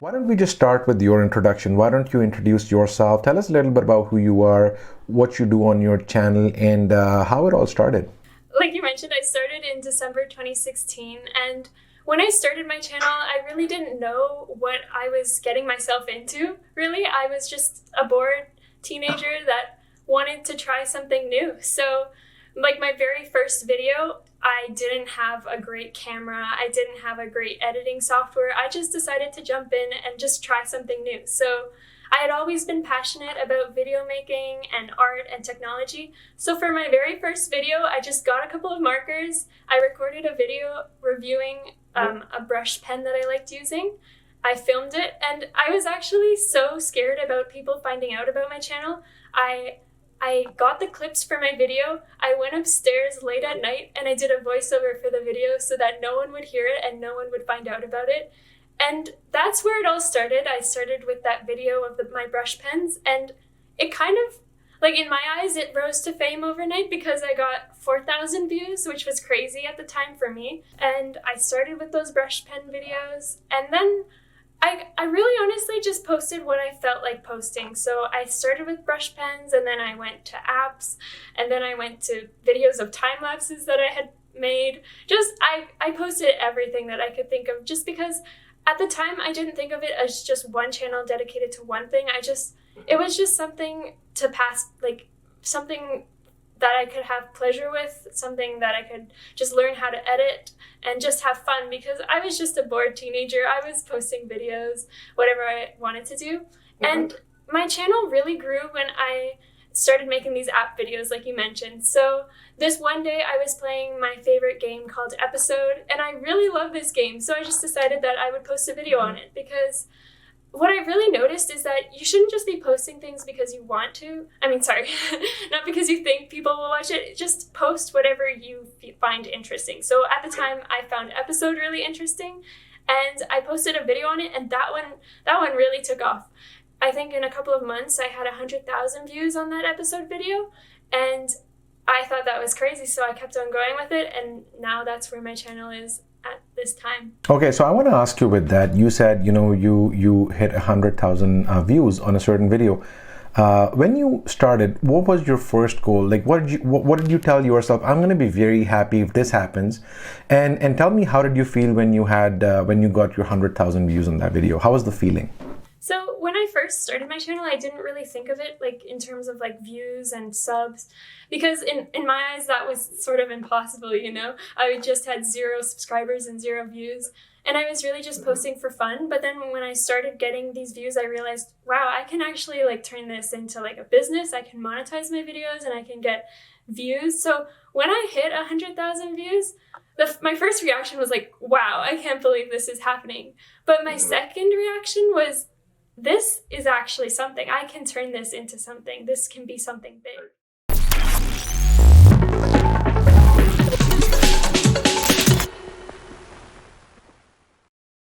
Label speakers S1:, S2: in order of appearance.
S1: Why don't we just start with your introduction? Why don't you introduce yourself? Tell us a little bit about who you are, what you do on your channel, and how it all started.
S2: Like you mentioned, I started in December 2016, and when I started my channel, I really didn't know what I was getting myself into, really. I was just a bored teenager that wanted to try something new. So, like my very first video, I didn't have a great camera, I didn't have a great editing software. I just decided to jump in and just try something new. So I had always been passionate about video making and art and technology. So for my very first video, I just got a couple of markers. I recorded a video reviewing a brush pen that I liked using. I filmed it, and I was actually so scared about people finding out about my channel. I got the clips for my video. I went upstairs late at night and I did a voiceover for the video so that no one would hear it and no one would find out about it. And that's where it all started. I started with that video of my brush pens, and it kind of, like in my eyes, it rose to fame overnight because I got 4,000 views, which was crazy at the time for me. And I started with those brush pen videos, and then I really honestly just posted what I felt like posting. So I started with brush pens, and then I went to apps, and then I went to videos of time lapses that I had made. I posted everything that I could think of, just because at the time I didn't think of it as just one channel dedicated to one thing. It was just something to pass, like something that I could have pleasure with, something that I could just learn how to edit and just have fun, because I was just a bored teenager. I was posting videos, whatever I wanted to do. Mm-hmm. And my channel really grew when I started making these app videos, like you mentioned. So this one day I was playing my favorite game called Episode, and I really love this game. So I just decided that I would post a video on it, because what I really noticed is that you shouldn't just be posting things because you want to. Not because you think people will watch it. Just post whatever you find interesting. So at the time, I found Episode really interesting, and I posted a video on it, and that one really took off. I think in a couple of months, I had 100,000 views on that Episode video, and I thought that was crazy, so I kept on going with it, and now that's where my channel is at this time.
S1: Okay, so I want to ask you with that. You said, you hit 100,000 views on a certain video. When you started, what was your first goal? Like, what did you tell yourself? I'm going to be very happy if this happens. And tell me, how did you feel when you got your 100,000 views on that video? How was the feeling?
S2: So when I first started my channel, I didn't really think of it like in terms of like views and subs, because in my eyes that was sort of impossible, I just had 0 subscribers and 0 views, and I was really just posting for fun. But then when I started getting these views, I realized, wow, I can actually like turn this into like a business. I can monetize my videos and I can get views. So when I hit 100,000 views, my first reaction was like, wow, I can't believe this is happening. But my second reaction was, this is actually something. I can turn this into something. This can be something big.